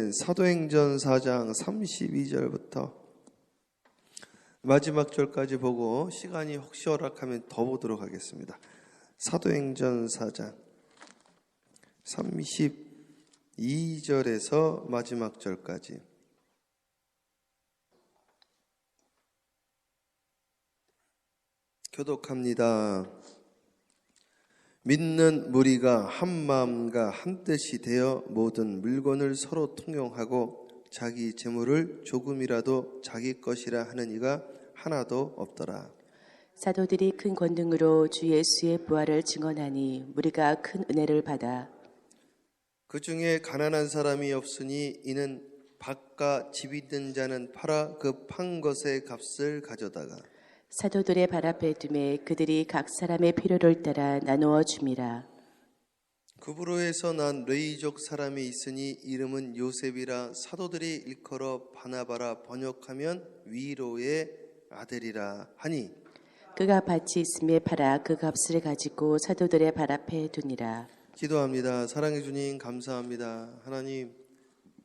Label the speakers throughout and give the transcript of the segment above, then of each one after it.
Speaker 1: 우리는 사도행전 4장 32절부터 마지막 절까지 보고 시간이 혹시 허락하면 더 보도록 하겠습니다. 사도행전 4장 32절에서 마지막 절까지. 교독합니다. 믿는 무리가 한 마음과 한 뜻이 되어 모든 물건을 서로 통용하고 자기 재물을 조금이라도 자기 것이라 하는 이가 하나도 없더라.
Speaker 2: 사도들이 큰 권능으로 주 예수의 부활을 증언하니 무리가 큰 은혜를 받아
Speaker 1: 그 중에 가난한 사람이 없으니 이는 밭과 집 있는 자는 팔아 그 판 것의 값을 가져다가
Speaker 2: 사도들의 발 앞에 두매 그들이 각 사람의 필요를 따라 나누어 줌이라.
Speaker 1: 구브로에서 난 레이족 사람이 있으니 이름은 요셉이라 사도들이 일컬어 바나바라 번역하면 위로의 아들이라 하니
Speaker 2: 그가 밭이 있음에 팔아 그 값을 가지고 사도들의 발 앞에 두니라.
Speaker 1: 기도합니다. 사랑해 주님 감사합니다. 하나님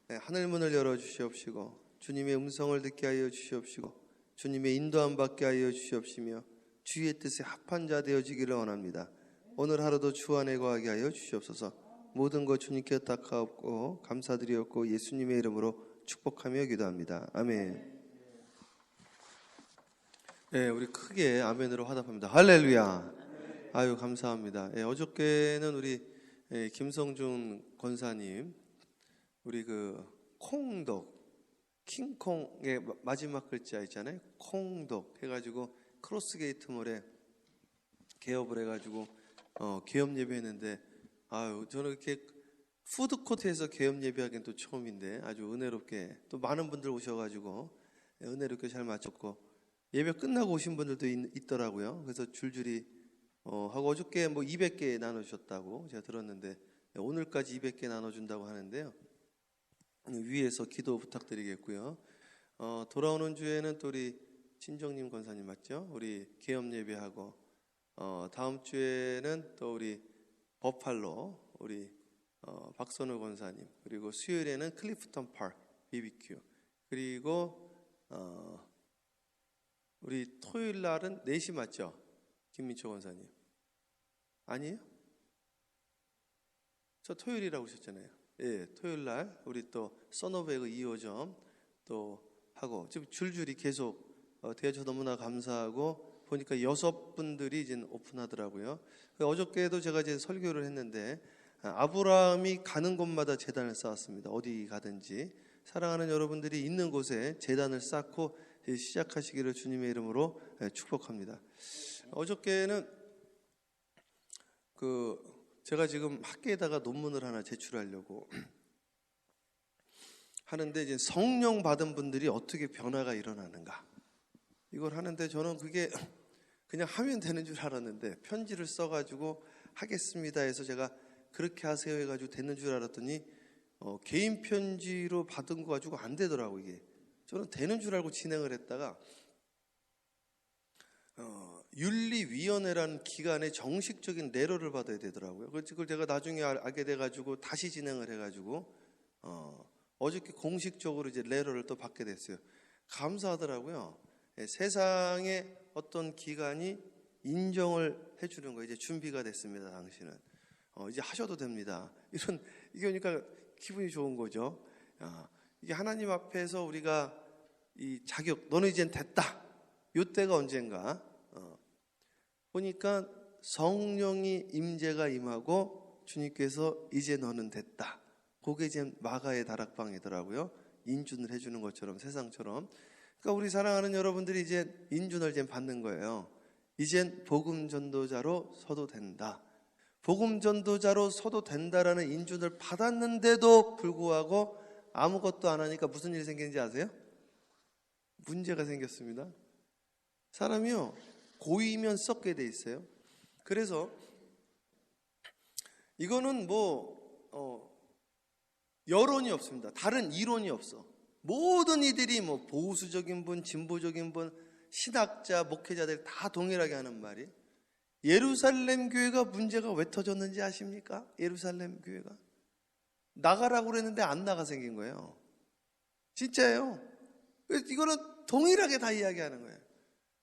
Speaker 1: 하늘문을 열어주시옵시고 주님의 음성을 듣게 하여 주시옵시고 주님의 인도함 받게 하여 주시옵시며 주의 뜻에 합한 자 되어지기를 원합니다. 오늘 하루도 주 안에 거하게 하여 주시옵소서. 모든 것 주님께 닦아옵고 감사드리옵고 예수님의 이름으로 축복하며 기도합니다. 아멘. 네, 우리 크게 아멘으로 화답합니다. 할렐루야. 아유 감사합니다. 네, 어저께는 우리 김성준 권사님 우리 그 콩독 킹콩의 마지막 글자 있잖아요. 콩독 해가지고 크로스게이트몰에 개업을 해가지고 개업 예배했는데 아유 저는 이렇게 푸드코트에서 개업 예배하기는 또 처음인데 아주 은혜롭게 또 많은 분들 오셔가지고 은혜롭게 잘 마쳤고 예배 끝나고 오신 분들도 있더라고요. 그래서 줄줄이 하고 어저께 뭐 200개 나눠주셨다고 제가 들었는데 오늘까지 200개 나눠준다고 하는데요. 위에서 기도 부탁드리겠고요. 돌아오는 주에는 또 우리 진정님 권사님 맞죠? 우리 개업 예배하고 다음 주에는 또 우리 버팔로 우리 박선우 권사님 그리고 수요일에는 클리프턴 파크 BBQ 그리고 우리 토요일 날은 4시 맞죠? 김민초 권사님 아니에요? 저 토요일이라고 하셨잖아요. 예, 토요일 날 우리 또 써너베그 2호점 또 하고 지금 줄줄이 계속 대해서 너무나 감사하고 보니까 6분들이 이제 오픈하더라고요. 어저께도 제가 이제 설교를 했는데 아브라함이 가는 곳마다 제단을 쌓았습니다. 어디 가든지 사랑하는 여러분들이 있는 곳에 제단을 쌓고 시작하시기를 주님의 이름으로 축복합니다. 어저께는 제가 지금 학계에다가 논문을 하나 제출하려고 하는데 이제 성령 받은 분들이 어떻게 변화가 일어나는가 이걸 하는데 저는 그게 그냥 하면 되는 줄 알았는데 편지를 써가지고 하겠습니다 해서 제가 그렇게 하세요 해가지고 되는 줄 알았더니 개인 편지로 받은 거 가지고 안 되더라고 이게. 저는 되는 줄 알고 진행을 했다가 윤리위원회라는 기관에 정식적인 레터를 받아야 되더라고요. 그걸 제가 나중에 알게 돼가지고 다시 진행을 해가지고 어저께 공식적으로 이제 레터를 또 받게 됐어요. 감사하더라고요. 세상에 어떤 기관이 인정을 해주는 거 이제 준비가 됐습니다. 당신은 이제 하셔도 됩니다. 이게 그러니까 기분이 좋은 거죠. 이게 하나님 앞에서 우리가 이 자격 너는 이젠 됐다. 요때가 언젠가 보니까 성령이 임재가 임하고 주님께서 이제 너는 됐다. 그게 이제 마가의 다락방이더라고요. 인준을 해주는 것처럼 세상처럼. 그러니까 우리 사랑하는 여러분들이 이제 인준을 이제 받는 거예요. 이젠 복음 전도자로 서도 된다. 복음 전도자로 서도 된다라는 인준을 받았는데도 불구하고 아무것도 안 하니까 무슨 일이 생기는지 아세요? 문제가 생겼습니다. 사람이요 고이면 썩게 돼 있어요. 그래서 이거는 여론이 없습니다. 다른 이론이 없어. 모든 이들이 보수적인 분, 진보적인 분, 신학자, 목회자들 다 동일하게 하는 말이 예루살렘 교회가 문제가 왜 터졌는지 아십니까? 예루살렘 교회가 나가라고 그랬는데 안 나가 생긴 거예요. 진짜예요. 이거는 동일하게 다 이야기하는 거예요.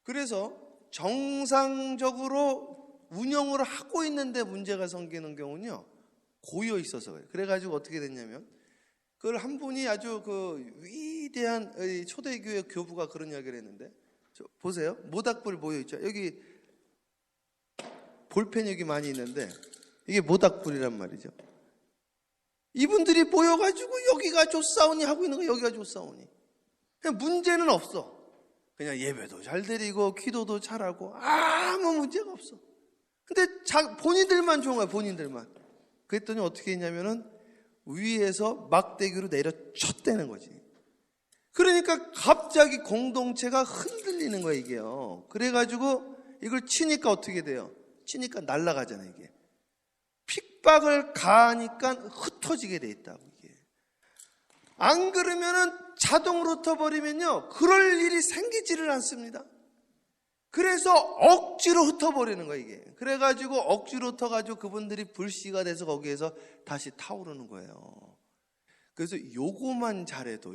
Speaker 1: 그래서 정상적으로 운영을 하고 있는데 문제가 생기는 경우는요, 고여 있어서 그래요. 그래가지고 어떻게 됐냐면, 그걸 한 분이 아주 그 위대한 초대교회 교부가 그런 이야기를 했는데, 보세요. 모닥불 모여있죠. 여기 볼펜 여기 많이 있는데, 이게 모닥불이란 말이죠. 이분들이 모여가지고 여기가 좋사오니 하고 있는 거, 여기가 좋사오니. 그냥 문제는 없어. 그냥 예배도 잘 드리고 기도도 잘하고 아무 문제가 없어. 근데 본인들만 좋은 거야, 본인들만. 그랬더니 어떻게 했냐면은 위에서 막대기로 내려 쳤다는 거지. 그러니까 갑자기 공동체가 흔들리는 거야, 이게요. 그래가지고 이걸 치니까 어떻게 돼요? 치니까 날아가잖아요, 이게. 핍박을 가하니까 흩어지게 돼 있다고, 이게. 안 그러면은 자동으로 흩어버리면요, 그럴 일이 생기지를 않습니다. 그래서 억지로 흩어버리는 거예요, 이게. 그래가지고 억지로 흩어가지고 그분들이 불씨가 돼서 거기에서 다시 타오르는 거예요. 그래서 요거만 잘해도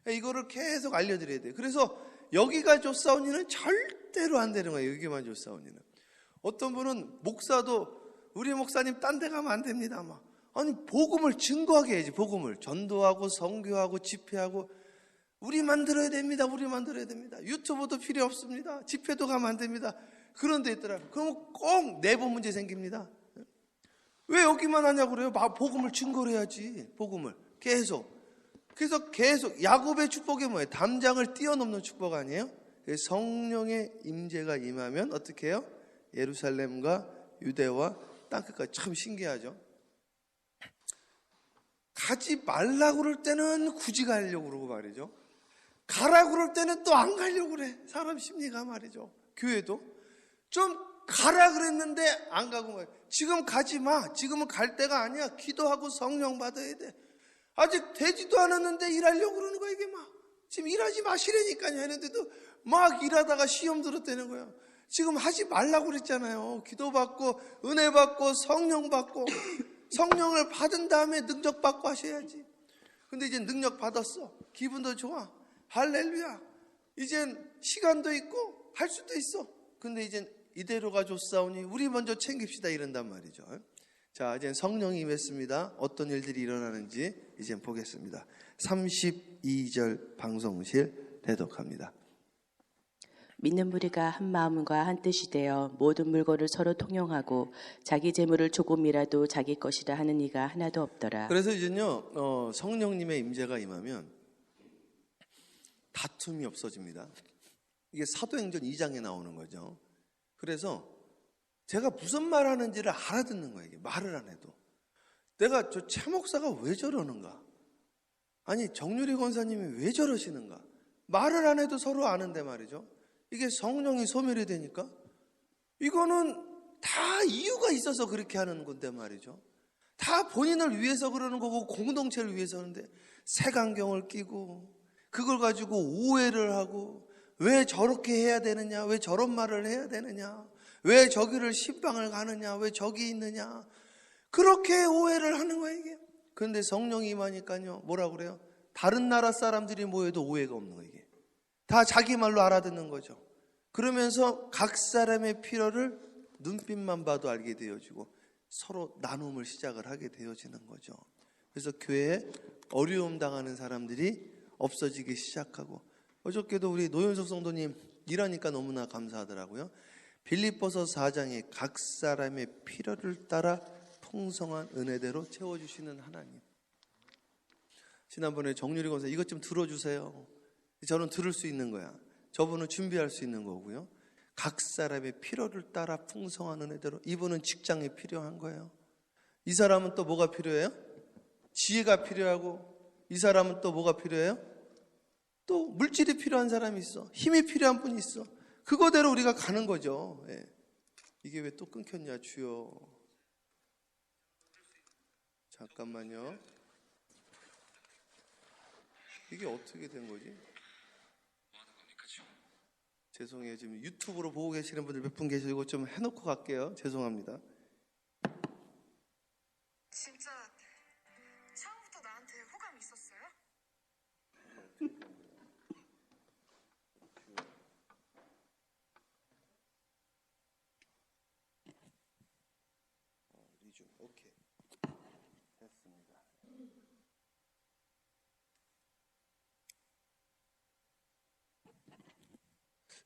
Speaker 1: 이거를 계속 알려드려야 돼요. 그래서 여기가 좋사오니는 절대로 안 되는 거예요. 여기만 좋사오니는. 어떤 분은 목사도 우리 목사님 딴 데 가면 안 됩니다. 막. 아니, 복음을 증거하게 해야지. 복음을 전도하고 선교하고 집회하고 우리 만들어야 됩니다. 유튜브도 필요 없습니다. 집회도 가면 안 됩니다. 그런 데 있더라고요. 그러면 꼭 내부 문제 생깁니다. 왜 여기만 하냐고 그래요? 복음을 증거를 해야지. 복음을 계속. 그래서 계속 야곱의 축복이 뭐예요? 담장을 뛰어넘는 축복 아니에요? 성령의 임재가 임하면 어떻게 해요? 예루살렘과 유대와 땅끝까지. 참 신기하죠? 가지 말라고 그럴 때는 굳이 가려고 그러고 말이죠. 가라고 그럴 때는 또 안 가려고 그래. 사람 심리가 말이죠. 교회도 좀 가라 그랬는데 안 가고 말이야. 지금 가지 마. 지금은 갈 때가 아니야. 기도하고 성령 받아야 돼. 아직 되지도 않았는데 일하려고 그러는 거야, 이게 막. 지금 일하지 마시라니까요. 했는데도 막 일하다가 시험 들었다는 거야. 지금 하지 말라고 그랬잖아요. 기도받고 은혜 받고 성령 받고 성령을 받은 다음에 능력 받고 하셔야지. 근데 이제 능력 받았어. 기분도 좋아. 할렐루야. 이젠 시간도 있고 할 수도 있어. 근데 이젠 이대로가 좋사오니 우리 먼저 챙깁시다 이런단 말이죠. 자, 이제 성령이 임했습니다. 어떤 일들이 일어나는지 이제 보겠습니다. 32절 방송실 대독합니다.
Speaker 2: 믿는 무리가 한 마음과 한 뜻이 되어 모든 물건을 서로 통용하고 자기 재물을 조금이라도 자기 것이라 하는 이가 하나도 없더라.
Speaker 1: 그래서 이제요, 성령님의 임재가 임하면 다툼이 없어집니다. 이게 사도행전 2장에 나오는 거죠. 그래서 제가 무슨 말 하는지를 알아듣는 거예요. 이게 말을 안 해도. 내가 저 최 목사가 왜 저러는가? 아니, 정유리 권사님이 왜 저러시는가? 말을 안 해도 서로 아는데 말이죠. 이게 성령이 소멸이 되니까 이거는 다 이유가 있어서 그렇게 하는 건데 말이죠. 다 본인을 위해서 그러는 거고 공동체를 위해서 하는데 색안경을 끼고 그걸 가지고 오해를 하고 왜 저렇게 해야 되느냐, 왜 저런 말을 해야 되느냐, 왜 저기를 신방을 가느냐, 왜 저기 있느냐, 그렇게 오해를 하는 거예요, 이게. 그런데 성령이 임하니까요, 뭐라 그래요? 다른 나라 사람들이 모여도 오해가 없는 거예요, 이게. 다 자기 말로 알아듣는 거죠. 그러면서 각 사람의 필요를 눈빛만 봐도 알게 되어지고 서로 나눔을 시작을 하게 되어지는 거죠. 그래서 교회에 어려움 당하는 사람들이 없어지기 시작하고, 어저께도 우리 노현석 성도님 일하니까 너무나 감사하더라고요. 빌립보서 4장에 각 사람의 필요를 따라 풍성한 은혜대로 채워주시는 하나님. 지난번에 정유리 권사 이것 좀 들어주세요. 저는 들을 수 있는 거야. 저분은 준비할 수 있는 거고요. 각 사람의 필요를 따라 풍성한 은혜대로. 이분은 직장에 필요한 거예요. 이 사람은 또 뭐가 필요해요? 지혜가 필요하고, 이 사람은 또 뭐가 필요해요? 또 물질이 필요한 사람이 있어. 힘이 필요한 분이 있어. 그거대로 우리가 가는 거죠. 예. 이게 왜 또 끊겼냐, 주여. 잠깐만요. 이게 어떻게 된 거지? 죄송해요. 지금 유튜브로 보고 계시는 분들 몇 분 계시고 좀 해놓고 갈게요. 죄송합니다.
Speaker 3: 진짜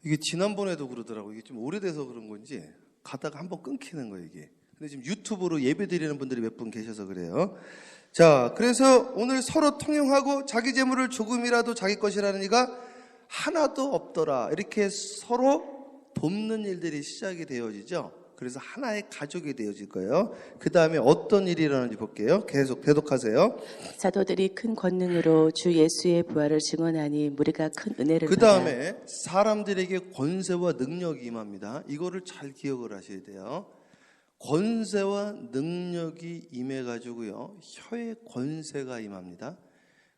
Speaker 1: 이게 지난번에도 그러더라고요. 이게 좀 오래돼서 그런 건지 가다가 한번 끊기는 거예요, 이게. 근데 지금 유튜브로 예배 드리는 분들이 몇 분 계셔서 그래요. 자, 그래서 오늘 서로 통용하고 자기 재물을 조금이라도 자기 것이라는 이가 하나도 없더라. 이렇게 서로 돕는 일들이 시작이 되어지죠. 그래서 하나의 가족이 되어질 거예요. 그 다음에 어떤 일이 일어나는지 볼게요. 계속 대독하세요.
Speaker 2: 사도들이 큰 권능으로 주 예수의 부활을 증언하니 무리가 큰 은혜를
Speaker 1: 그
Speaker 2: 받아
Speaker 1: 다음에 사람들에게 권세와 능력이 임합니다. 이거를 잘 기억을 하셔야 돼요. 권세와 능력이 임해가지고요. 혀의 권세가 임합니다.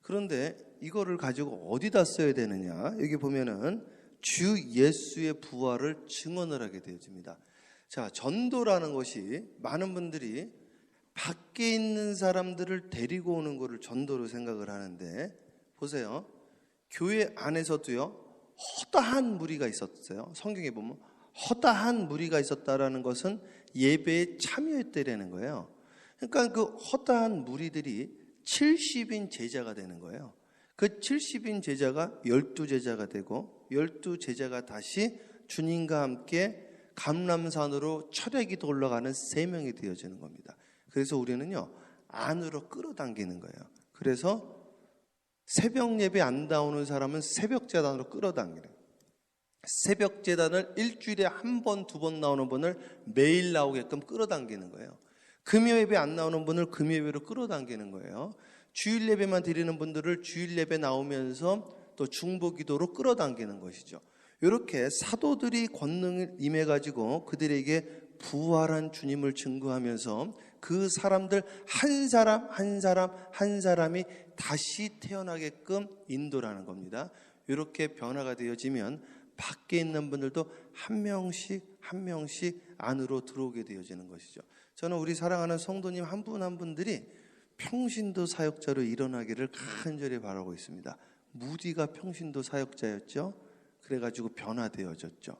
Speaker 1: 그런데 이거를 가지고 어디다 써야 되느냐. 여기 보면은 주 예수의 부활을 증언을 하게 되어집니다. 자, 전도라는 것이 많은 분들이 밖에 있는 사람들을 데리고 오는 것을 전도로 생각을 하는데 보세요. 교회 안에서도요. 허다한 무리가 있었어요. 성경에 보면 허다한 무리가 있었다라는 것은 예배에 참여했다라는 거예요. 그러니까 그 허다한 무리들이 70인 제자가 되는 거예요. 그 70인 제자가 12제자가 되고 12제자가 다시 주님과 함께 감람산으로 철회기도 올라가는 3명이 되어지는 겁니다. 그래서 우리는요 안으로 끌어당기는 거예요. 그래서 새벽 예배 안 나오는 사람은 새벽 재단으로 끌어당기는 거예요. 새벽 재단을 일주일에 한 번, 2번 나오는 분을 매일 나오게끔 끌어당기는 거예요. 금요 예배 안 나오는 분을 금요 예배로 끌어당기는 거예요. 주일 예배만 드리는 분들을 주일 예배 나오면서 또 중보 기도로 끌어당기는 것이죠. 이렇게 사도들이 권능을 임해가지고 그들에게 부활한 주님을 증거하면서 그 사람들 한 사람 한 사람 한 사람이 다시 태어나게끔 인도라는 겁니다. 이렇게 변화가 되어지면 밖에 있는 분들도 한 명씩 한 명씩 안으로 들어오게 되어지는 것이죠. 저는 우리 사랑하는 성도님 한 분 한 분들이 평신도 사역자로 일어나기를 간절히 바라고 있습니다. 무디가 평신도 사역자였죠. 그래가지고 변화되어졌죠.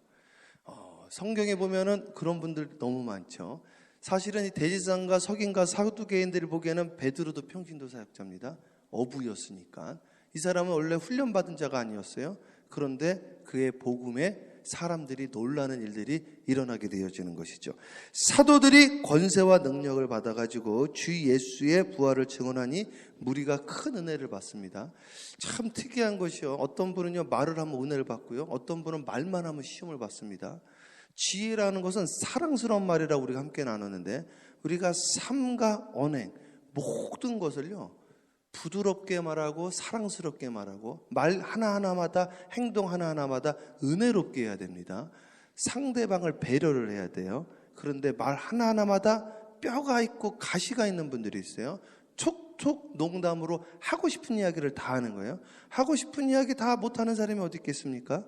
Speaker 1: 성경에 보면은 그런 분들 너무 많죠. 사실은 이 대지상과 석인과 사두개인들을 보기에는 베드로도 평신도 사역자입니다. 어부였으니까. 이 사람은 원래 훈련받은 자가 아니었어요. 그런데 그의 복음에 사람들이 놀라는 일들이 일어나게 되어지는 것이죠. 사도들이 권세와 능력을 받아가지고 주 예수의 부활을 증언하니 무리가 큰 은혜를 받습니다. 참 특이한 것이요. 어떤 분은요 말을 하면 은혜를 받고요. 어떤 분은 말만 하면 시험을 받습니다. 지혜라는 것은 사랑스러운 말이라고 우리가 함께 나누는데 우리가 삶과 언행 모든 것을요 부드럽게 말하고 사랑스럽게 말하고 말 하나하나마다 행동 하나하나마다 은혜롭게 해야 됩니다. 상대방을 배려를 해야 돼요. 그런데 말 하나하나마다 뼈가 있고 가시가 있는 분들이 있어요. 촉촉 농담으로 하고 싶은 이야기를 다 하는 거예요. 하고 싶은 이야기 다 못하는 사람이 어디 있겠습니까?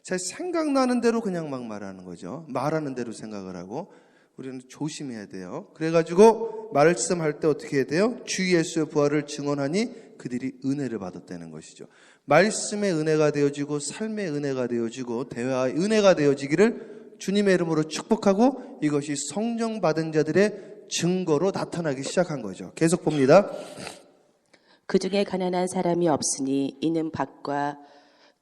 Speaker 1: 제 생각나는 대로 그냥 막 말하는 거죠. 말하는 대로 생각을 하고 우리는 조심해야 돼요. 그래가지고 말씀할 때 어떻게 해야 돼요? 주 예수의 부활을 증언하니 그들이 은혜를 받았다는 것이죠. 말씀의 은혜가 되어지고 삶의 은혜가 되어지고 대화의 은혜가 되어지기를 주님의 이름으로 축복하고 이것이 성령 받은 자들의 증거로 나타나기 시작한 거죠. 계속 봅니다.
Speaker 2: 그 중에 가난한 사람이 없으니 이는 밭과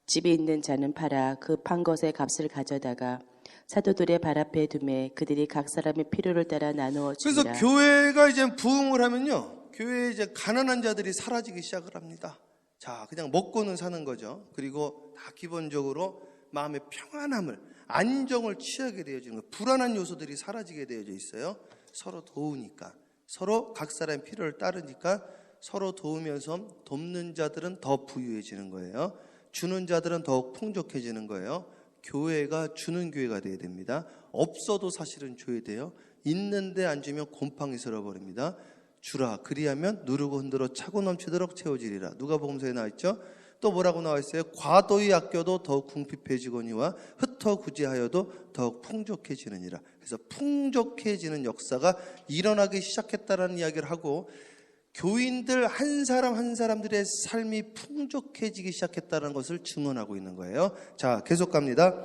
Speaker 2: 집에 있는 자는 팔아 그 판 것의 값을 가져다가 사도들의 발 앞에 두매 그들이 각 사람의 필요를 따라 나누어 주니라.
Speaker 1: 그래서 교회가 이제 부흥을 하면요, 교회에 이제 가난한 자들이 사라지기 시작을 합니다. 자, 그냥 먹고는 사는 거죠. 그리고 다 기본적으로 마음의 평안함을, 안정을 취하게 되어지는 거예요. 불안한 요소들이 사라지게 되어져 있어요. 서로 도우니까, 서로 각 사람의 필요를 따르니까 서로 도우면서 돕는 자들은 더 부유해지는 거예요. 주는 자들은 더욱 풍족해지는 거예요. 교회가 주는 교회가 돼야 됩니다. 없어도 사실은 줘야 돼요. 있는데 안 주면 곰팡이 쓸어버립니다. 주라 그리하면 누르고 흔들어 차고 넘치도록 채워지리라. 누가복음서에 나와 있죠. 또 뭐라고 나와 있어요? 과도히 아껴도 더욱 궁핍해지거니와 흩어 구제하여도 더욱 풍족해지느니라. 그래서 풍족해지는 역사가 일어나기 시작했다라는 이야기를 하고 교인들 한 사람 한 사람들의 삶이 풍족해지기 시작했다는 것을 증언하고 있는 거예요. 자, 계속 갑니다.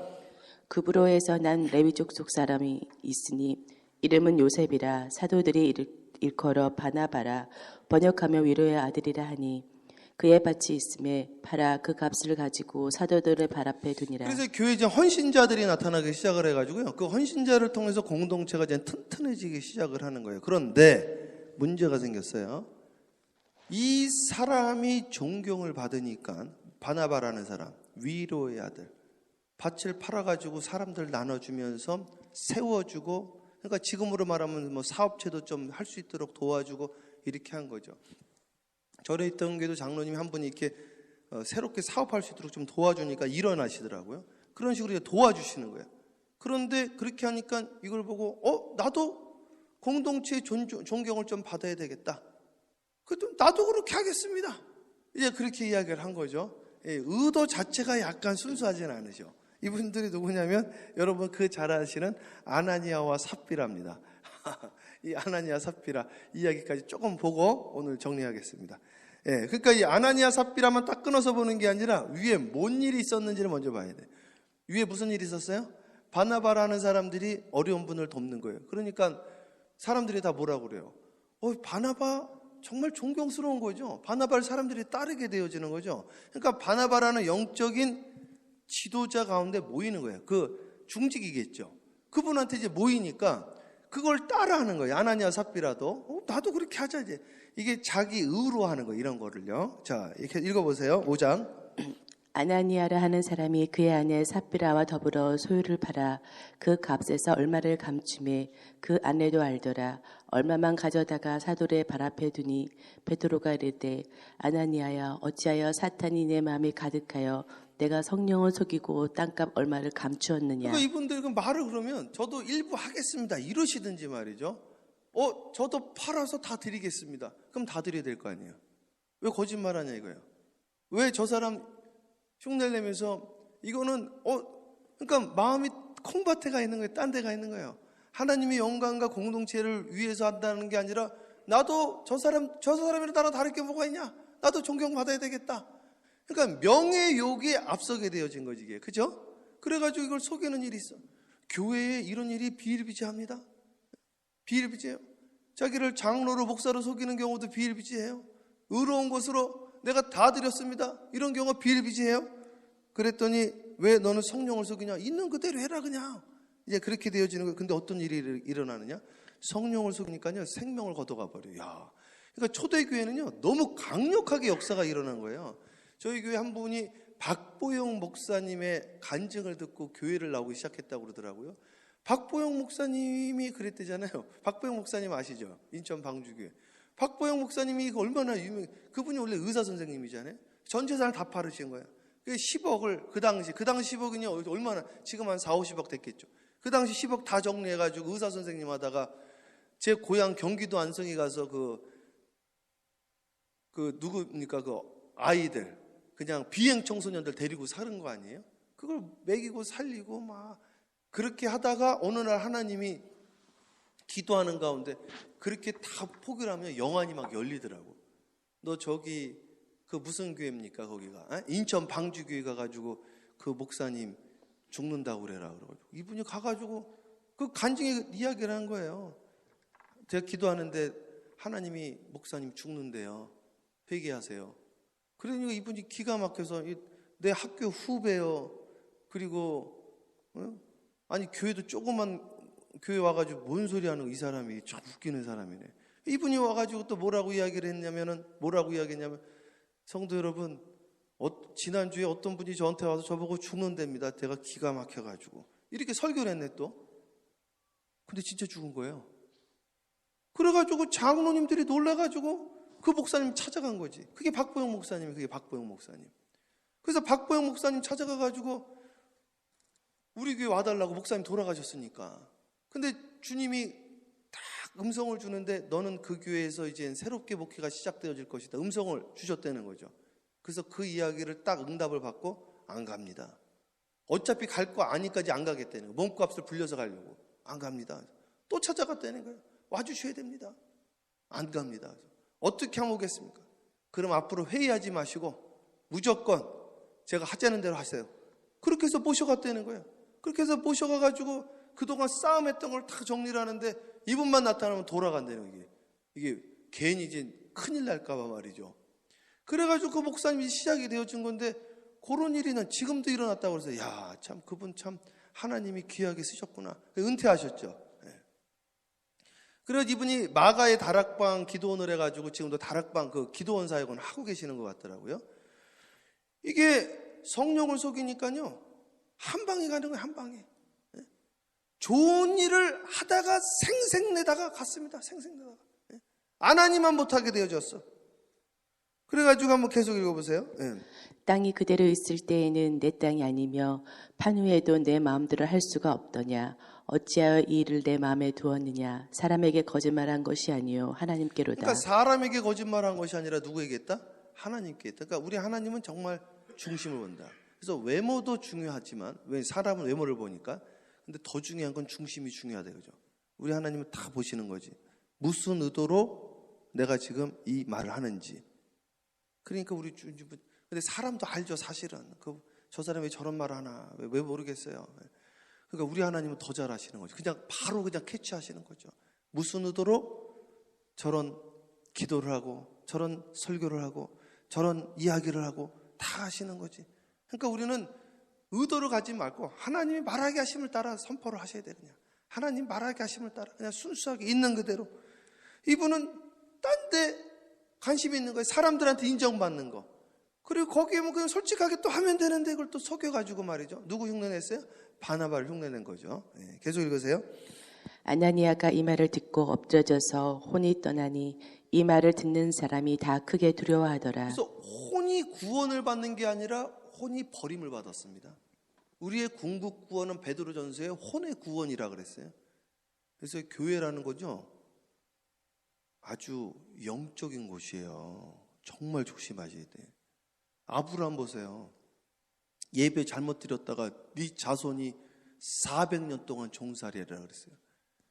Speaker 2: 그브로에서 난 레위족 속 사람이 있으니 이름은 요셉이라 사도들이 일컬어 바나바라 번역하며 위로의 아들이라 하니 그의 밭이 있음에 팔아 그 값을 가지고 사도들의 발 앞에 두니라.
Speaker 1: 그래서 교회 이제 헌신자들이 나타나기 시작을 해가지고요. 그 헌신자를 통해서 공동체가 이제 튼튼해지기 시작을 하는 거예요. 그런데 문제가 생겼어요. 이 사람이 존경을 받으니까 바나바라는 사람, 위로의 아들, 밭을 팔아가지고 사람들 나눠주면서 세워주고, 그러니까 지금으로 말하면 뭐 사업체도 좀 할 수 있도록 도와주고 이렇게 한 거죠. 절에 있던 게도 장로님이 한 분이 이렇게 새롭게 사업할 수 있도록 좀 도와주니까 일어나시더라고요. 그런 식으로 이제 도와주시는 거예요. 그런데 그렇게 하니까 이걸 보고 나도 공동체의 존경을 좀 받아야 되겠다. 그래도 나도 그렇게 하겠습니다. 이제 그렇게 이야기를 한 거죠. 의도 자체가 약간 순수하지는 않으죠. 이분들이 누구냐면 여러분 그 잘 아시는 아나니아와 삽비라입니다. 이 아나니아 삽비라 이야기까지 조금 보고 오늘 정리하겠습니다. 그러니까 이 아나니아 삽비라만 딱 끊어서 보는 게 아니라 위에 뭔 일이 있었는지를 먼저 봐야 돼. 위에 무슨 일이 있었어요? 바나바라는 사람들이 어려운 분을 돕는 거예요. 그러니까 사람들이 다 뭐라고 그래요? 바나바 정말 존경스러운 거죠. 바나바를 사람들이 따르게 되어지는 거죠. 그러니까 바나바라는 영적인 지도자 가운데 모이는 거예요. 그 중직이겠죠. 그분한테 이제 모이니까 그걸 따라하는 거예요. 아나니아 삽비라도 나도 그렇게 하자 이제. 이게 자기 의로 하는 거 이런 거를요. 자, 이렇게 읽어보세요. 5장.
Speaker 2: 아나니아라 하는 사람이 그의 아내 삽비라와 더불어 소유를 팔아 그 값에서 얼마를 감춤해 그 아내도 알더라. 얼마만 가져다가 사도의 발 앞에 두니 베드로가 이르되 아나니아야 어찌하여 사탄이 내 마음에 가득하여 내가 성령을 속이고 땅값 얼마를 감추었느냐.
Speaker 1: 그러니까 이분들 그 말을 그러면 저도 일부 하겠습니다 이러시든지 말이죠. 저도 팔아서 다 드리겠습니다. 그럼 다 드려야 될 거 아니에요. 왜 거짓말하냐 이거예요. 왜 저 사람 흉내를 내면서 이거는 그러니까 마음이 콩밭에 가 있는 거예요. 딴 데 가 있는 거예요. 하나님의 영광과 공동체를 위해서 한다는 게 아니라 나도 저 사람이랑 나랑 다를 게 뭐가 있냐? 나도 존경받아야 되겠다. 그러니까 명예욕에 앞서게 되어진 거지 이게. 그죠? 그래가지고 이걸 속이는 일이 있어. 교회에 이런 일이 비일비재합니다. 비일비재해요. 자기를 장로로 목사로 속이는 경우도 비일비재해요. 의로운 것으로 내가 다 드렸습니다. 이런 경우가 비일비재해요. 그랬더니 왜 너는 성령을 속이냐? 있는 그대로 해라 그냥. 이제 그렇게 되어지는 거예요. 근데 어떤 일이 일어나느냐? 성령을 속이니까요 생명을 걷어가 버려요. 야, 그러니까 초대교회는요 너무 강력하게 역사가 일어난 거예요. 저희 교회 한 분이 박보영 목사님의 간증을 듣고 교회를 나오기 시작했다고 그러더라고요. 박보영 목사님이 그랬대잖아요. 박보영 목사님 아시죠? 인천 방주교회. 박보영 목사님이 얼마나 그분이 원래 의사 선생님이잖아요. 전 재산을 다 팔으신 거예요. 10억을 그 당시 10억이요 얼마나 지금 한 4, 50억 됐겠죠. 그 당시 10억 다 정리해가지고 의사 선생님 하다가 제 고향 경기도 안성에 가서 누굽니까 그 아이들 그냥 비행 청소년들 데리고 사는 거 아니에요? 그걸 먹이고 살리고 막 그렇게 하다가 어느 날 하나님이 기도하는 가운데 그렇게 다 포기를 하면 영안이 막 열리더라고. 너 저기 그 무슨 교회입니까 거기가? 인천 방주교회 가가지고 그 목사님 죽는다고 그래라 그러고 이분이 가가지고 그 간증에 이야기를 한 거예요. 제가 기도하는데 하나님이 목사님 죽는데요. 회개하세요. 그러니까 이분이 기가 막혀서 내 학교 후배요. 그리고 아니 교회도 조그만 교회 와가지고 뭔 소리 하는 이 사람이 참 웃기는 사람이네. 이분이 와가지고 또 뭐라고 이야기했냐면 성도 여러분 지난주에 어떤 분이 저한테 와서 저보고 죽는답니다. 제가 기가 막혀가지고 이렇게 설교를 했네 또. 근데 진짜 죽은 거예요. 그래가지고 장로님들이 놀라가지고 그 목사님 찾아간 거지. 그게 박보영 목사님. 그래서 박보영 목사님 찾아가가지고 우리 교회 와달라고 목사님 돌아가셨으니까. 근데 주님이 딱 음성을 주는데 너는 그 교회에서 이제 새롭게 목회가 시작되어질 것이다. 음성을 주셨다는 거죠. 그래서 그 이야기를 딱 응답을 받고 안 갑니다. 어차피 갈 거 아니까지 안 가겠다는 거예요. 몸값을 불려서 가려고. 안 갑니다. 또 찾아갔다는 거예요. 와주셔야 됩니다. 안 갑니다. 어떻게 하면 오겠습니까? 그럼 앞으로 회의하지 마시고 무조건 제가 하자는 대로 하세요. 그렇게 해서 모셔갔다는 거예요. 그렇게 해서 모셔가가지고 그동안 싸움했던 걸 다 정리를 하는데 이분만 나타나면 돌아간다는 거예요. 이게 괜히 이제 큰일 날까봐 말이죠. 그래가지고 그 목사님이 시작이 되어진 건데 그런 일이는 지금도 일어났다고 그래서 야, 참 그분 참 하나님이 귀하게 쓰셨구나. 은퇴하셨죠. 그래서 이분이 마가의 다락방 기도원을 해가지고 지금도 다락방 그 기도원 사역은 하고 계시는 것 같더라고요. 이게 성령을 속이니까요, 한 방에 가는 거예요, 한 방에. 좋은 일을 하다가 생색내다가 갔습니다. 생색내다가. 하나님만 못하게 되어졌어. 그래가지고 한번 계속 읽어보세요.
Speaker 2: 땅이 그대로 있을 때에는 내 땅이 아니며 판후에도 내 마음대로 할 수가 없더냐. 어찌하여 이 일을 내 마음에 두었느냐. 사람에게 거짓말한 것이 아니요 하나님께로다.
Speaker 1: 그러니까 사람에게 거짓말한 것이 아니라 누구에게 했다? 하나님께 했다. 그러니까 우리 하나님은 정말 중심을 본다. 그래서 외모도 중요하지만 왜 사람은 외모를 보니까 근데 더 중요한 건 중심이 중요하다 그죠? 우리 하나님은 다 보시는 거지. 무슨 의도로 내가 지금 이 말을 하는지. 그러니까 우리 근데 사람도 알죠 사실은. 저 사람이 왜 저런 말을 하나 왜 모르겠어요. 그러니까 우리 하나님은 더 잘 아시는 거죠. 그냥 바로 그냥 캐치하시는 거죠. 무슨 의도로 저런 기도를 하고 저런 설교를 하고 저런 이야기를 하고 다 아시는 거지. 그러니까 우리는 의도를 가지 말고 하나님이 말하게 하심을 따라 선포를 하셔야 돼. 그냥 하나님 말하게 하심을 따라 그냥 순수하게 있는 그대로. 이분은 딴 데 관심이 있는 거예요. 사람들한테 인정받는 거. 그리고 거기에 뭐 그냥 솔직하게 또 하면 되는데 이걸 또 속여가지고 말이죠. 누구 흉내냈어요? 바나바를 흉내낸 거죠. 계속 읽으세요.
Speaker 2: 아나니아가 이 말을 듣고 엎드러져서 혼이 떠나니 이 말을 듣는 사람이 다 크게 두려워하더라.
Speaker 1: 그래서 혼이 구원을 받는 게 아니라 혼이 버림을 받았습니다. 우리의 궁극 구원은 베드로전서에 혼의 구원이라 그랬어요. 그래서 교회라는 거죠. 아주 영적인 곳이에요. 정말 조심하셔야 돼. 아브라함 보세요. 예배 잘못 드렸다가 네 자손이 400년 동안 종살이라 그랬어요.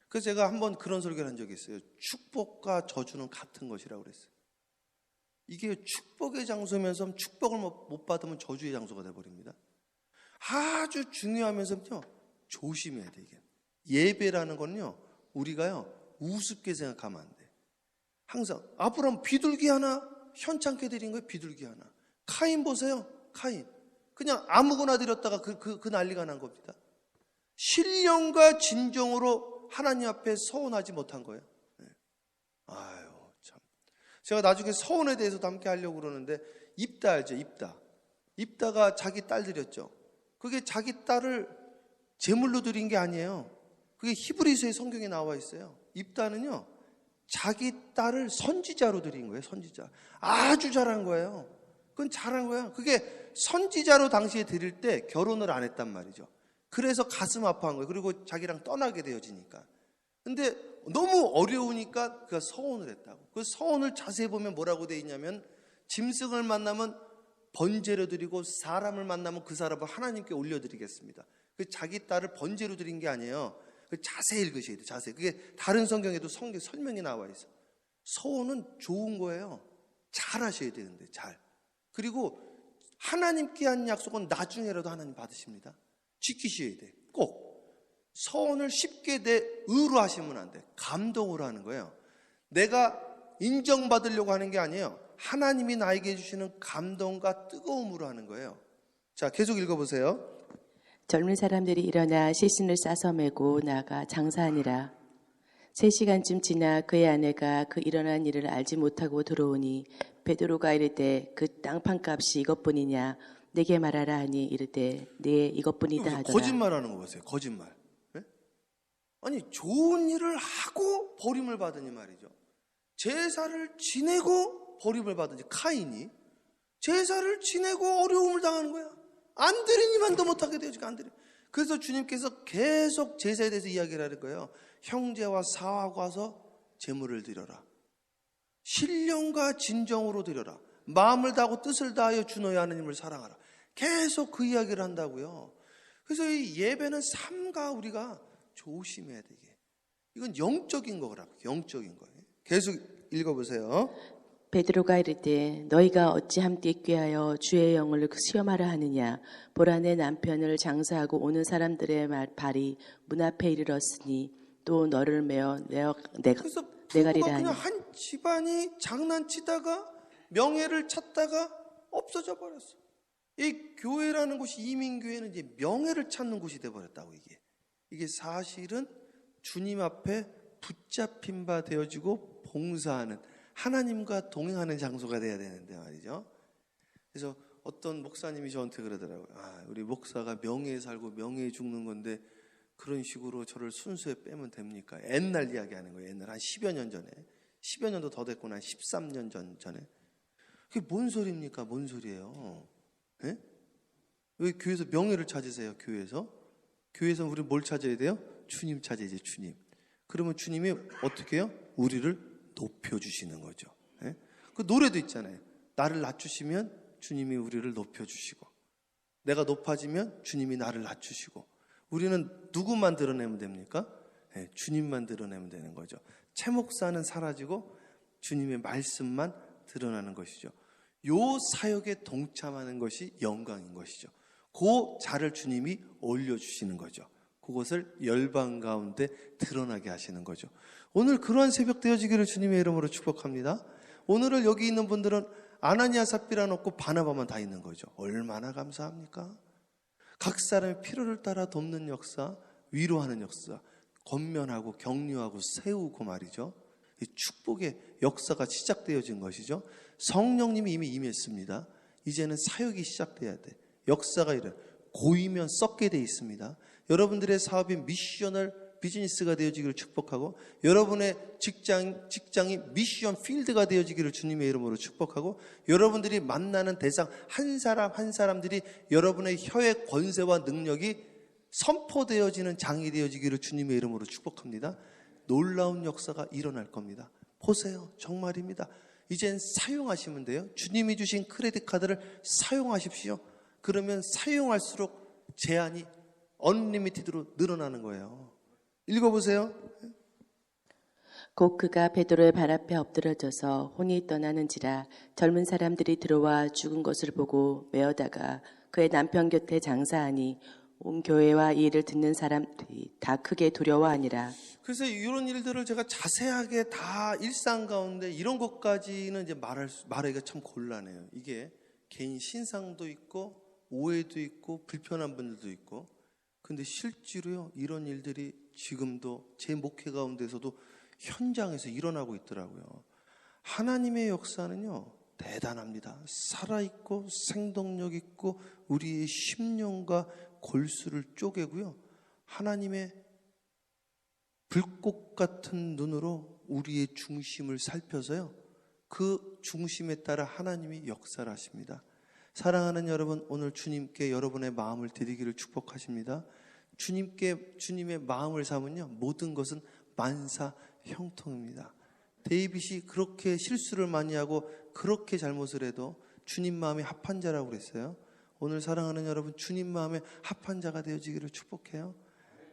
Speaker 1: 그래서 제가 한번 그런 설교를 한 적이 있어요. 축복과 저주는 같은 것이라고 그랬어요. 이게 축복의 장소면서 축복을 못 받으면 저주의 장소가 돼버립니다. 아주 중요하면서요 조심해야 돼. 이게 예배라는 거는요 우리가요 우습게 생각하면 안 돼. 항상 아브라함 비둘기 하나 현찮게 드린 거예요. 비둘기 하나. 카인 보세요. 카인 그냥 아무거나 드렸다가 그 난리가 난 겁니다. 신령과 진정으로 하나님 앞에 서원하지 못한 거예요. 아유 참. 제가 나중에 서원에 대해서도 함께 하려고 그러는데 입다 알죠? 입다가 자기 딸 드렸죠. 그게 자기 딸을 제물로 드린 게 아니에요. 그게 히브리서의 성경에 나와 있어요. 입다는요 자기 딸을 선지자로 드린 거예요. 선지자. 아주 잘한 거예요. 그건 잘한 거야. 그게 선지자로 당시에 드릴 때 결혼을 안 했단 말이죠. 그래서 가슴 아파한 거예요. 그리고 자기랑 떠나게 되어지니까. 근데 너무 어려우니까 그가 서원을 했다고. 그 서원을 자세히 보면 뭐라고 돼 있냐면 짐승을 만나면 번제로 드리고 사람을 만나면 그 사람을 하나님께 올려드리겠습니다. 그 자기 딸을 번제로 드린 게 아니에요. 그 자세히 읽으셔야 돼요. 자세히. 그게 다른 성경에도 성경 설명이 나와 있어. 서원은 좋은 거예요. 잘 하셔야 되는데 잘. 그리고 하나님께 한 약속은 나중에라도 하나님 받으십니다. 지키셔야 돼. 꼭. 서원을 쉽게 내 의로 하시면 안 돼. 감동으로 하는 거예요. 내가 인정받으려고 하는 게 아니에요. 하나님이 나에게 해주시는 감동과 뜨거움으로 하는 거예요. 자, 계속 읽어보세요.
Speaker 2: 젊은 사람들이 일어나 시신을 싸서 메고 나가 장사하니라. 3시간쯤 지나 그의 아내가 그 일어난 일을 알지 못하고 들어오니 베드로가 이르되 그 땅판 값이 이것뿐이냐 내게 말하라 하니 이르되 네 이것뿐이다 하더라.
Speaker 1: 거짓말하는 거 보세요. 거짓말. 네? 아니 좋은 일을 하고 버림을 받으니 말이죠. 제사를 지내고 버림을 받으니 카인이 제사를 지내고 어려움을 당하는 거야. 안 드리니만도 못하게 되어지고 안 드리. 그래서 주님께서 계속 제사에 대해서 이야기를 하는 거예요. 형제와 사하고 와서 제물을 드려라. 신령과 진정으로 드려라. 마음을 다하고 뜻을 다하여 주 너의 하나님을 사랑하라. 계속 그 이야기를 한다고요. 그래서 이 예배는 삼가 우리가 조심해야 되게. 이건 영적인 거라고. 영적인 거예요. 계속 읽어보세요.
Speaker 2: 베드로가 이르되 너희가 어찌 함께 꾀하여 주의 영을 시험하려 하느냐. 보라 내 남편을 장사하고 오는 사람들의 발이 문 앞에 이르렀으니 또 너를 메어
Speaker 1: 그래서 부부가
Speaker 2: 내가리라 하니.
Speaker 1: 그냥 한 집안이 장난치다가 명예를 찾다가 없어져 버렸어. 이 교회라는 곳이, 이민교회는 이제 명예를 찾는 곳이 돼버렸다고. 이게 사실은 주님 앞에 붙잡힌 바 되어지고 봉사하는, 하나님과 동행하는 장소가 돼야 되는데 말이죠. 그래서 어떤 목사님이 저한테 그러더라고요. 우리 목사가 명예에 살고 명예에 죽는 건데 그런 식으로 저를 순수에 빼면 됩니까? 옛날 이야기하는 거예요. 옛날 한 10여 년 전에. 10여 년도 더 됐구나. 한 13년 전에. 그게 뭔 소리입니까? 뭔 소리예요? 예? 왜 교회에서 명예를 찾으세요? 교회에서 우리 뭘 찾아야 돼요? 주님 찾아야지, 주님. 그러면 주님이 어떻게 해요? 우리를 높여주시는 거죠. 예? 그 노래도 있잖아요. 나를 낮추시면 주님이 우리를 높여주시고, 내가 높아지면 주님이 나를 낮추시고. 우리는 누구만 드러내면 됩니까? 예, 주님만 드러내면 되는 거죠. 채 목사는 사라지고 주님의 말씀만 드러나는 것이죠. 요 사역에 동참하는 것이 영광인 것이죠. 그 자를 주님이 올려주시는 거죠. 그것을 열방 가운데 드러나게 하시는 거죠. 오늘 그러한 새벽 되어지기를 주님의 이름으로 축복합니다. 오늘을 여기 있는 분들은 아나니아 삽비라 없고 바나바만 다 있는 거죠. 얼마나 감사합니까? 각 사람의 필요를 따라 돕는 역사, 위로하는 역사, 권면하고 격려하고 세우고 말이죠. 이 축복의 역사가 시작되어진 것이죠. 성령님이 이미 임했습니다. 이제는 사역이 시작돼야 돼. 역사가 고이면 썩게 돼 있습니다. 여러분들의 사업이 미셔널 비즈니스가 되어지기를 축복하고, 여러분의 직장이 미션 필드가 되어지기를 주님의 이름으로 축복하고, 여러분들이 만나는 대상 한 사람 한 사람들이 여러분의 혀의 권세와 능력이 선포되어지는 장이 되어지기를 주님의 이름으로 축복합니다. 놀라운 역사가 일어날 겁니다. 보세요. 정말입니다. 이젠 사용하시면 돼요. 주님이 주신 크레딧 카드를 사용하십시오. 그러면 사용할수록 제한이 언리미티드로 늘어나는 거예요. 읽어보세요.
Speaker 2: 곧 그가 베드로의 발 앞에 엎드러져서 혼이 떠나는지라 젊은 사람들이 들어와 죽은 것을 보고 메어다가 그의 남편 곁에 장사하니 온 교회와 이 일을 듣는 사람들이 다 크게 두려워하니라.
Speaker 1: 그래서 이런 일들을 제가 자세하게 다 일상 가운데 이런 것까지는 이제 말하기가 참 곤란해요. 이게 개인 신상도 있고 오해도 있고 불편한 분들도 있고. 근데 실제로요, 이런 일들이 지금도 제 목회 가운데서도 현장에서 일어나고 있더라고요. 하나님의 역사는요, 대단합니다. 살아있고 생동력 있고 우리의 심령과 골수를 쪼개고요, 하나님의 불꽃 같은 눈으로 우리의 중심을 살펴서요, 그 중심에 따라 하나님이 역사를 하십니다. 사랑하는 여러분, 오늘 주님께 여러분의 마음을 드리기를 축복하십니다. 주님의 마음을 삼으면요, 모든 것은 만사 형통입니다. 데이빗이 그렇게 실수를 많이 하고 그렇게 잘못을 해도 주님 마음에 합한 자라고 그랬어요. 오늘 사랑하는 여러분, 주님 마음에 합한 자가 되어지기를 축복해요.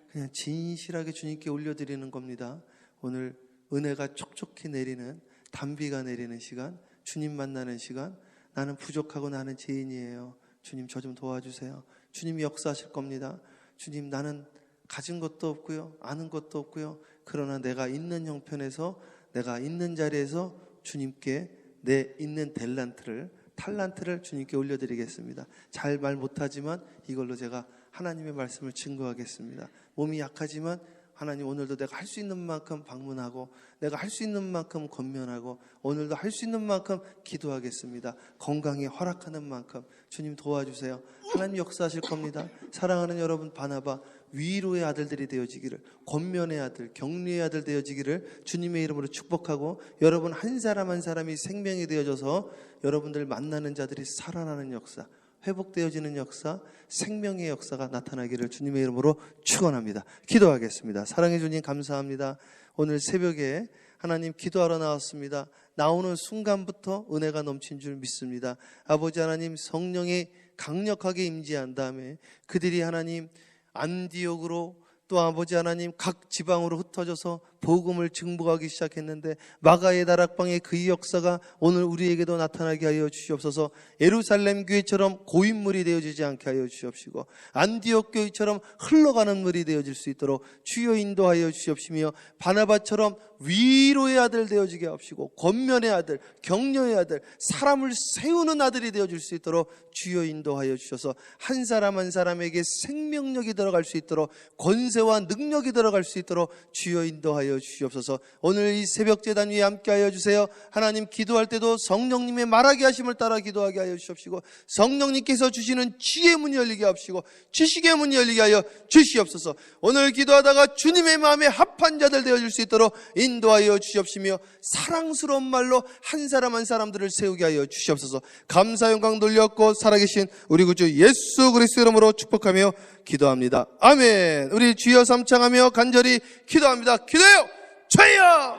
Speaker 1: 그냥 진실하게 주님께 올려드리는 겁니다. 오늘 은혜가 촉촉히 내리는, 단비가 내리는 시간, 주님 만나는 시간. 나는 부족하고 나는 죄인이에요. 주님, 저 좀 도와주세요. 주님이 역사하실 겁니다. 주님, 나는 가진 것도 없고요, 아는 것도 없고요. 그러나 내가 있는 형편에서, 내가 있는 자리에서 주님께 내 있는 탈란트를 주님께 올려드리겠습니다. 잘 말 못하지만 이걸로 제가 하나님의 말씀을 증거하겠습니다. 몸이 약하지만 하나님, 오늘도 내가 할 수 있는 만큼 방문하고, 내가 할 수 있는 만큼 권면하고, 오늘도 할 수 있는 만큼 기도하겠습니다. 건강에 허락하는 만큼 주님 도와주세요. 하나님 역사하실 겁니다. 사랑하는 여러분, 바나바 위로의 아들들이 되어지기를, 권면의 아들, 격려의 아들 되어지기를 주님의 이름으로 축복하고, 여러분 한 사람 한 사람이 생명이 되어져서 여러분들 만나는 자들이 살아나는 역사, 회복되어지는 역사, 생명의 역사가 나타나기를 주님의 이름으로 축원합니다. 기도하겠습니다. 사랑해 주님 감사합니다. 오늘 새벽에 하나님 기도하러 나왔습니다. 나오는 순간부터 은혜가 넘친 줄 믿습니다. 아버지 하나님, 성령이 강력하게 임재한 다음에 그들이 하나님 안디옥으로, 또 아버지 하나님 각 지방으로 흩어져서 복음을 증거하기 시작했는데, 마가의 다락방의 그 역사가 오늘 우리에게도 나타나게 하여 주시옵소서. 예루살렘 교회처럼 고인물이 되어지지 않게 하여 주시옵시고, 안디옥 교회처럼 흘러가는 물이 되어질 수 있도록 주여 인도하여 주시옵시며, 바나바처럼 위로의 아들 되어지게 하옵시고 권면의 아들, 격려의 아들, 사람을 세우는 아들이 되어줄 수 있도록 주여 인도하여 주셔서 한 사람 한 사람에게 생명력이 들어갈 수 있도록 권세와 능력이 들어갈 수 있도록 주여 인도하여 주시옵소서. 오늘 이 새벽 제단 위에 함께하여 주세요. 하나님, 기도할 때도 성령님의 말하게 하심을 따라 기도하게 하여 주시옵시고, 성령님께서 주시는 지혜의 문이 열리게 하옵시고 지식의 문이 열리게 하여 주시옵소서. 오늘 기도하다가 주님의 마음에 합한 자들 되어줄 수 있도록 인도하여 주시옵시며, 사랑스러운 말로 한 사람 한 사람들을 세우게 하여 주시옵소서. 감사 영광 돌렸고 살아계신 우리 구주 예수 그리스도 이름으로 축복하며 기도합니다. 아멘. 우리 주여 삼창하며 간절히 기도합니다. 기도해요. 주여,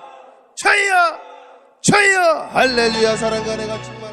Speaker 1: 주여, 주여. 할렐루야. 사랑과 은혜가 충만